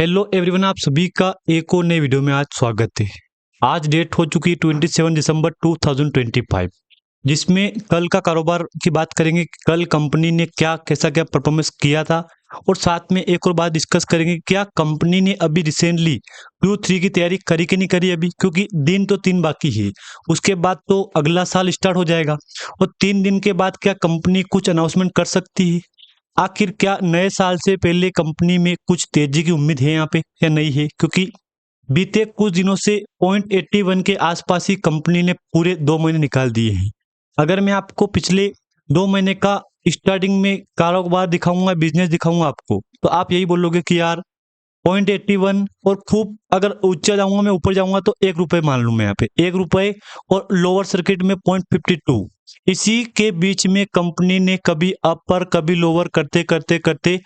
Hello everyone, आप सभी का एक और नए वीडियो में आज स्वागत है। आज डेट हो चुकी है 27 दिसंबर 2025, जिसमें कल का कारोबार की बात करेंगे कि कल कंपनी ने क्या कैसा क्या परफॉर्मेंस किया था, और साथ में एक और बात डिस्कस करेंगे क्या कंपनी ने अभी रिसेंटली Q3 की तैयारी करी कि नहीं करी अभी, क्योंकि दिन तो 3 बाकी है। उसके बाद तो अगला साल स्टार्ट हो जाएगा और 3 दिन के बाद क्या कंपनी कुछ अनाउंसमेंट कर सकती है। आखिर क्या नए साल से पहले कंपनी में कुछ तेजी की उम्मीद है यहाँ पे या नहीं है, क्योंकि बीते कुछ दिनों से 0.81 के आसपास ही कंपनी ने पूरे 2 महीने निकाल दिए हैं। अगर मैं आपको पिछले 2 महीने का स्टार्टिंग में कारोबार दिखाऊंगा, बिजनेस दिखाऊंगा आपको, तो आप यही बोलोगे कि यार 0.81, और खूब अगर ऊंचा जाऊंगा मैं, ऊपर जाऊंगा तो 1 रुपये मान लूं मैं यहाँ पे 1 रुपये, और लोअर सर्किट में 0.52, इसी के बीच में कंपनी ने कभी अपर कभी लोअर करते करते करते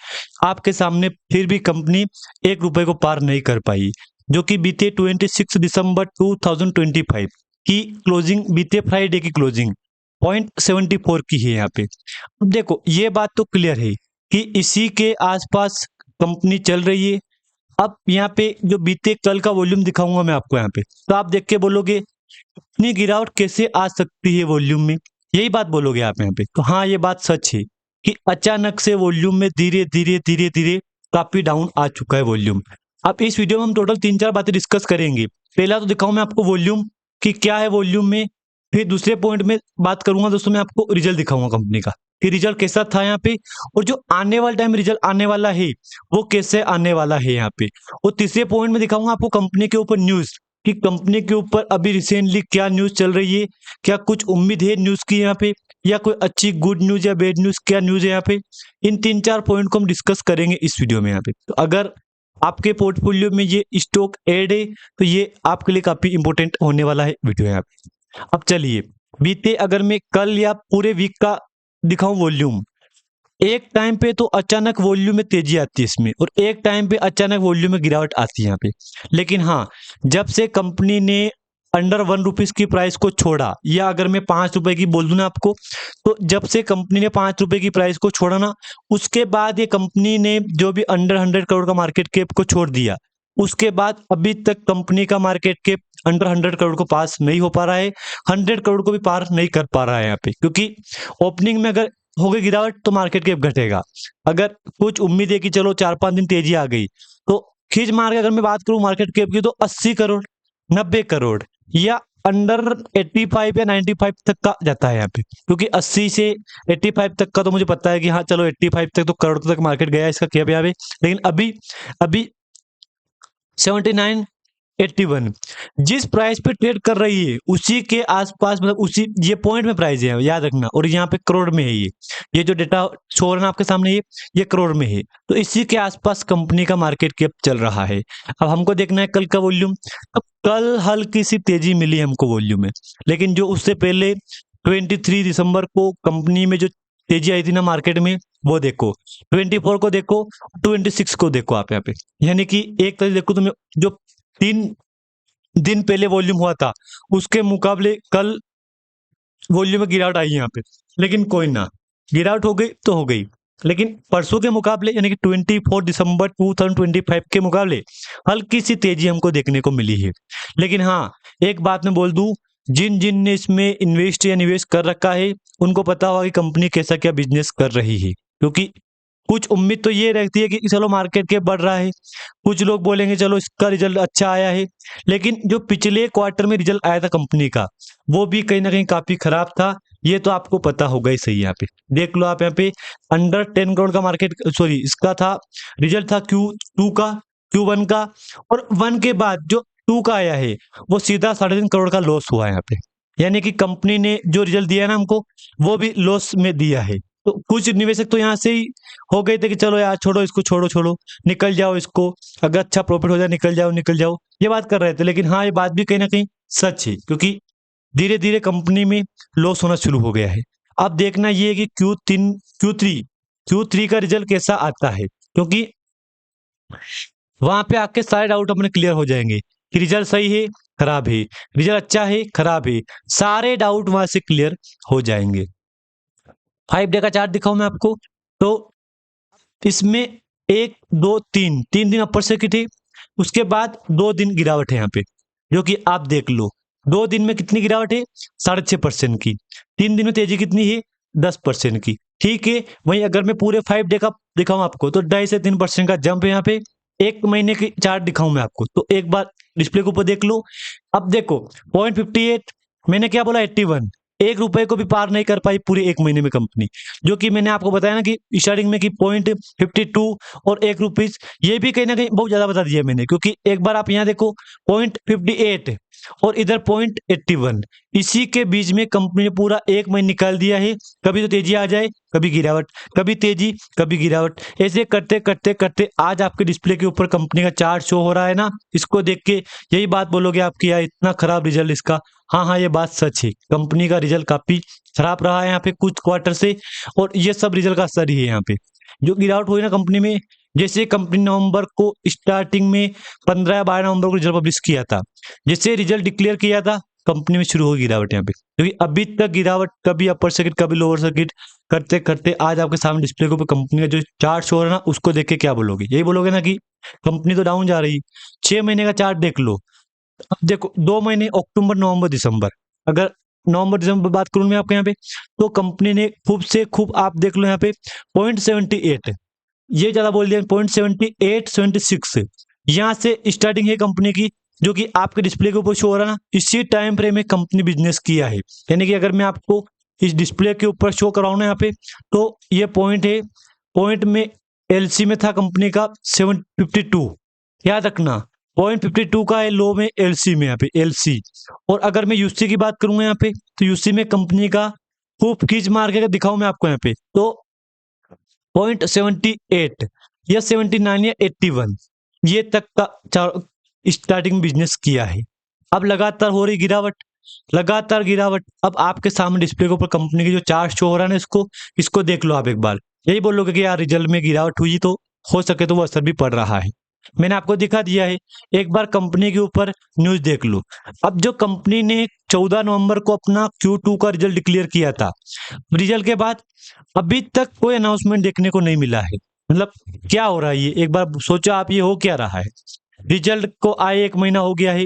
आपके सामने फिर भी कंपनी 1 रुपये को पार नहीं कर पाई, जो कि बीते 26 दिसंबर 2025 की क्लोजिंग, बीते फ्राइडे की क्लोजिंग 0.74 की है यहाँ पे। अब देखो ये बात तो क्लियर है कि इसी के आसपास कंपनी चल रही है। अब यहाँ पे जो बीते कल का वॉल्यूम दिखाऊंगा मैं आपको यहाँ पे, तो आप देख के बोलोगे इतनी गिरावट कैसे आ सकती है वॉल्यूम में, यही बात बोलोगे आप यहाँ पे। तो हाँ, ये बात सच है कि अचानक से वॉल्यूम में धीरे धीरे धीरे धीरे काफी डाउन आ चुका है वॉल्यूम। अब इस वीडियो में हम टोटल 3-4 बातें डिस्कस करेंगे। पहला तो दिखाऊं मैं आपको वॉल्यूम कि क्या है वॉल्यूम में, फिर दूसरे पॉइंट में बात करूंगा दोस्तों मैं आपको रिजल्ट दिखाऊंगा कंपनी का कि रिजल्ट कैसा था यहाँ पे, और जो आने वाले टाइम रिजल्ट आने वाला है वो कैसे आने वाला है यहाँ पे। और तीसरे पॉइंट में दिखाऊंगा आपको कंपनी के ऊपर न्यूज कि कंपनी के ऊपर अभी रिसेंटली क्या न्यूज चल रही है, क्या कुछ उम्मीद है न्यूज की यहाँ पे, या कोई अच्छी गुड न्यूज या बैड न्यूज, क्या न्यूज है यहाँ पे। इन 3-4 पॉइंट को हम डिस्कस करेंगे इस वीडियो में यहाँ पे। तो अगर आपके पोर्टफोलियो में ये स्टॉक ऐड है तो ये आपके लिए काफी इंपॉर्टेंट होने वाला है वीडियो यहाँ पे। अब चलिए, बीते अगर मैं कल या पूरे वीक का दिखाऊं वॉल्यूम, एक टाइम पे तो अचानक वॉल्यूम में तेजी आती है इसमें, और एक टाइम पे अचानक वॉल्यूम में गिरावट आती है यहाँ पे। लेकिन हाँ, जब से कंपनी ने अंडर 1 रुपीज की प्राइस को छोड़ा, या अगर मैं 5 रुपए की बोल दूं ना आपको, तो जब से कंपनी ने 5 रुपए की प्राइस को छोड़ा ना, उसके बाद ये कंपनी ने जो भी अंडर 100 करोड़ का मार्केट कैप को छोड़ दिया, उसके बाद अभी तक कंपनी का मार्केट कैप अंडर 100 करोड़ को पास नहीं हो पा रहा है, 100 करोड़ को भी पार नहीं कर पा रहा है यहाँ पे। क्योंकि ओपनिंग में अगर हो गई गिरावट तो मार्केट कैप घटेगा। अगर कुछ उम्मीद है कि चलो 4-5 दिन तेजी आ गई, तो खींच मार के अगर मैं बात करूं मार्केट कैप की, तो 80 करोड़, 90 करोड़, या अंडर 85 या 95 तक का जाता है यहाँ पे। क्योंकि 80 से 85 तक का तो मुझे पता है कि हाँ चलो 85 तक तो करोड़ तक मार्केट गया इसका कैप यहाँ पे। लेकिन अभी अभी 79, 81 जिस प्राइस पे ट्रेड कर रही है उसी के आसपास, मतलब उसी ये पॉइंट में प्राइस है, याद रखना। और यहाँ पे करोड़ में है, ये जो डेटा शो हो रहा है ना आपके सामने, ये करोड़ में है। तो इसी के आसपास कंपनी का मार्केट कैप चल रहा है। अब हमको देखना है कल का वॉल्यूम। अब कल हल्की सी तेजी मिली हमको वॉल्यूम में, लेकिन जो उससे पहले 23 दिसंबर को कंपनी में जो तेजी आई थी ना मार्केट में, वो देखो 24 को देखो, 26 को देखो आप यहाँ पे। यानी कि एक तरह से देखो तुम्हें, जो 3 दिन पहले वॉल्यूम हुआ था उसके मुकाबले कल वॉल्यूम में गिरावट आई यहाँ पे। लेकिन कोई ना, गिरावट हो गई तो हो गई, लेकिन परसों के मुकाबले यानी कि 24 दिसंबर 2025 के मुकाबले हल्की सी तेजी हमको देखने को मिली है। लेकिन हाँ, एक बात मैं बोल दूं, जिन जिन ने इसमें इन्वेस्ट या निवेश कर रखा है उनको पता होगा कि कंपनी कैसा क्या बिजनेस कर रही है। क्योंकि कुछ उम्मीद तो ये रहती है कि चलो मार्केट कैप बढ़ रहा है, कुछ लोग बोलेंगे चलो इसका रिजल्ट अच्छा आया है। लेकिन जो पिछले क्वार्टर में रिजल्ट आया था कंपनी का, वो भी कहीं ना कहीं काफी खराब था। ये तो आपको पता होगा ही सही। यहाँ पे देख लो आप, यहाँ पे अंडर 10 करोड़ का मार्केट, सॉरी इसका था रिजल्ट था Q2 का, Q1 का, और 1 के बाद जो 2 का आया है वो सीधा 3.5 करोड़ का लॉस हुआ है यहाँ पे। यानी कि कंपनी ने जो रिजल्ट दिया है ना हमको, वो भी लॉस में दिया है। तो कुछ निवेशक तो यहाँ से ही हो गए थे कि चलो यार छोड़ो इसको, छोड़ो छोड़ो, निकल जाओ इसको, अगर अच्छा प्रॉफिट हो जाए निकल जाओ निकल जाओ, ये बात कर रहे थे। लेकिन हाँ, ये बात भी कहीं ना कहीं सच है, क्योंकि धीरे धीरे कंपनी में लॉस होना शुरू हो गया है। अब देखना ये है कि Q3 का रिजल्ट कैसा आता है, क्योंकि वहां पे आके सारे डाउट अपने क्लियर हो जाएंगे कि रिजल्ट सही है खराब है, रिजल्ट अच्छा है खराब है, सारे डाउट वहां से क्लियर हो जाएंगे। 5 डे का चार्ट दिखाऊं मैं आपको, तो इसमें 1 2 3 3 दिन अपर सर्किट है, उसके बाद 2 दिन गिरावट है यहाँ पे, जो कि आप देख लो 2 दिन में कितनी गिरावट है 6.5% की, 3 दिन में तेजी कितनी है 10% की। ठीक है, वहीं अगर मैं पूरे 5 डे का दिखाऊं आपको तो 2.5 से 3% का जंप है यहाँ पे। एक महीने की चार्ट दिखाऊं मैं आपको तो एक बार डिस्प्ले के ऊपर देख लो। अब देखो 0.58, मैंने क्या बोला 81, 1 रुपए को भी पार नहीं कर पाई पूरे एक महीने में कंपनी, जो कि मैंने आपको बताया ना कि स्टार्टिंग में कि 0.52 और 1 रुपीज, ये भी कहीं ना कहीं बहुत ज्यादा बता दिया मैंने, क्योंकि एक बार आप यहाँ देखो 0.58 और इधर 0.81, इसी के बीच में कंपनी ने पूरा एक महीना निकाल दिया है। कभी तो तेजी आ जाए, कभी गिरावट, कभी तेजी कभी गिरावट, ऐसे करते करते करते आज आपके डिस्प्ले के ऊपर कंपनी का चार्ट शो हो रहा है ना। इसको देख के यही बात बोलोगे आप कि यार इतना खराब रिजल्ट इसका। हाँ हाँ, ये बात सच है, कंपनी का रिजल्ट काफी खराब रहा है यहाँ पे कुछ क्वार्टर से, और ये सब रिजल्ट का असर ही है यहाँ पे जो गिरावट हुई ना कंपनी में। जैसे कंपनी नवंबर को स्टार्टिंग में 15 या 12 नवंबर को रिजल्ट पब्लिश किया था, जैसे रिजल्ट डिक्लेयर किया था कंपनी में शुरू हो गिरावट यहाँ पे, क्योंकि अभी तक गिरावट कभी अपर सर्किट कभी लोअर सर्किट करते करते आज आपके सामने डिस्प्ले के ऊपर कंपनी का जो चार्ट शो हो रहा है ना, उसको देख के क्या बोलोगे, यही बोलोगे ना कि कंपनी तो डाउन जा रही। 6 महीने का चार्ट देख लो। अब देखो 2 महीने अक्टूबर नवंबर दिसंबर, अगर नवंबर दिसंबर बात करूं मैं आपके यहाँ पे, तो कंपनी ने खूब से खूब आप देख लो यहाँ पे 0.78, ये ज्यादा बोल दिया 0.78 76, यहाँ से स्टार्टिंग है कंपनी की, जो कि आपके डिस्प्ले के ऊपर शो हो रहा है ना, इसी टाइम फ्रेम में कंपनी बिजनेस किया है। यानी कि अगर मैं आपको इस डिस्प्ले के ऊपर शो कराऊं ना यहाँ पे, तो ये पॉइंट है, पॉइंट में एलसी में था कंपनी का 752, याद रखना 0.52 का है लो में एलसी में यहाँ पे एलसी। और अगर मैं यूसी की बात करूंगा यहाँ पे, तो यूसी में कंपनी का खूब खींच मार के दिखाऊं मैं आपको यहाँ पे, तो 0.78 या 79 या 81, ये तक का स्टार्टिंग बिजनेस किया है। अब लगातार हो रही गिरावट, लगातार गिरावट। अब आपके सामने डिस्प्ले के ऊपर कंपनी की जो चार्ट शो हो रहा है ना, इसको देख लो आप एक बार, यही बोलोगे कि यार रिजल्ट में गिरावट हुई, तो हो सके तो वो असर भी पड़ रहा है। मैंने आपको दिखा दिया है, एक बार कंपनी के ऊपर न्यूज देख लो। अब जो कंपनी ने 14 नवंबर को अपना Q2 का रिजल्ट डिक्लेयर किया था, रिजल्ट के बाद अभी तक कोई अनाउंसमेंट देखने को नहीं मिला है। मतलब क्या हो रहा है ये, एक बार सोचो आप, ये हो क्या रहा है। रिजल्ट को आए 1 महीना हो गया है,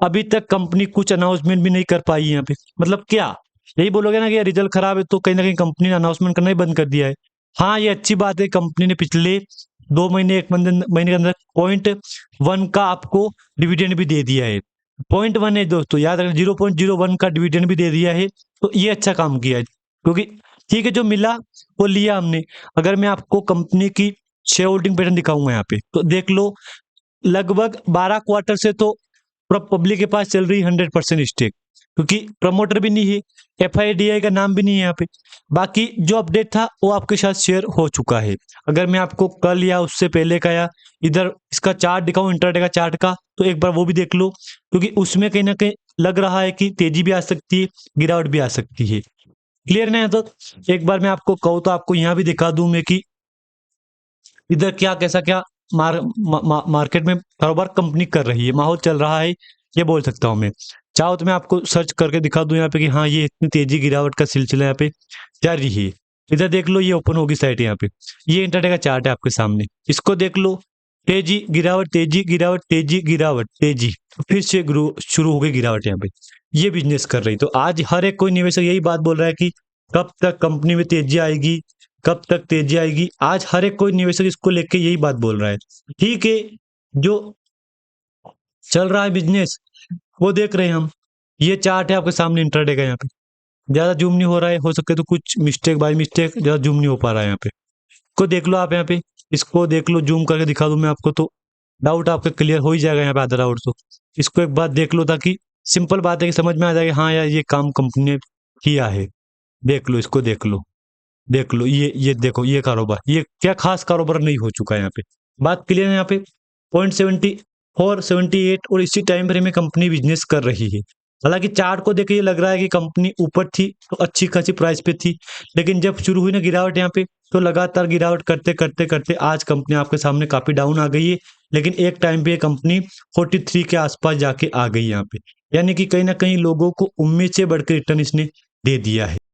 अभी तक कंपनी कुछ अनाउंसमेंट भी नहीं कर पाई यहाँ पे, मतलब क्या, यही बोलोगे ना कि रिजल्ट खराब है तो कहीं ना कहीं कंपनी ने अनाउंसमेंट करना ही बंद कर दिया है। हाँ, ये अच्छी बात है, कंपनी ने पिछले 2 महीने 1 महीने के अंदर 0.1 का आपको डिविडेंड भी दे दिया है। 0.1 है दोस्तों, याद रखना, 0.01 का डिविडेंड भी दे दिया है, तो ये अच्छा काम किया है, क्योंकि ठीक है जो मिला वो लिया हमने। अगर मैं आपको कंपनी की शेयर होल्डिंग पैटर्न दिखाऊंगा यहाँ पे, तो देख लो लगभग 12 क्वार्टर से तो पब्लिक के पास चल रही 100% स्टेक, क्योंकि प्रमोटर भी नहीं है, एफआईडीआई का नाम भी नहीं है यहाँ पे। बाकी जो अपडेट था वो आपके साथ शेयर हो चुका है। अगर मैं आपको कल या उससे पहले का या इधर इसका चार्ट दिखाऊं इंट्राडे का चार्ट का, तो एक बार वो भी देख लो, क्योंकि उसमें कहीं ना कहीं लग रहा है कि तेजी भी आ सकती है, गिरावट भी आ सकती है। क्लियर नहीं है तो एक बार मैं आपको कहूँ तो आपको यहाँ भी दिखा दूं मैं कि इधर क्या कैसा क्या मार्केट में कारोबार कंपनी कर रही है, माहौल चल रहा है, ये बोल सकता हूँ मैं। चाहो तो मैं आपको सर्च करके दिखा दूं यहाँ पे कि हाँ ये इतनी तेजी गिरावट का सिलसिला यहाँ पे जारी है। इधर देख लो, ये ओपन होगी साइट यहाँ पे, ये इंटरडे का चार्ट है आपके सामने, इसको देख लो, तेजी गिरावट तेजी गिरावट तेजी गिरावट तेजी, फिर से शुरू हो गई गिरावट यहाँ पे, ये बिजनेस कर रही। तो आज हर एक कोई निवेशक यही बात बोल रहा है कि कब तक कंपनी में तेजी आएगी, कब तक तेजी आएगी। आज हर एक कोई निवेशक इसको लेके यही बात बोल रहा है। ठीक है, जो चल रहा है बिजनेस वो देख रहे हैं हम, ये चार्ट है आपके सामने इंट्राडे का, यहाँ पे ज्यादा जूम नहीं हो रहा है, हो सके तो कुछ मिस्टेक बाय मिस्टेक ज्यादा जूम नहीं हो पा रहा है यहाँ पे, इसको देख लो आप यहाँ पे, इसको देख लो, जूम करके दिखा दूं मैं आपको तो डाउट आपका क्लियर हो ही जाएगा यहाँ पे, आधा डाउट तो इसको एक बार देख लो, ताकि सिंपल बात है कि समझ में आ जाएगा हाँ यार ये काम कंपनी ने किया है। देख लो, इसको देख लो, देख लो, ये देखो, ये कारोबार, ये क्या खास कारोबार नहीं हो चुका है यहाँ पे, बात क्लियर है यहाँ पे। 0.74 78 और इसी टाइम फ्रेम में कंपनी बिजनेस कर रही है। हालांकि चार्ट को देख के ये लग रहा है कि कंपनी ऊपर थी तो अच्छी खासी प्राइस पे थी, लेकिन जब शुरू हुई ना गिरावट यहाँ पे, तो लगातार गिरावट करते करते करते आज कंपनी आपके सामने काफी डाउन आ गई है। लेकिन एक टाइम पे ये कंपनी 43 के आसपास जाके आ गई यहाँ पे, यानी कि कहीं ना कहीं लोगों को उम्मीद से बढ़कर रिटर्न इसने दे दिया है।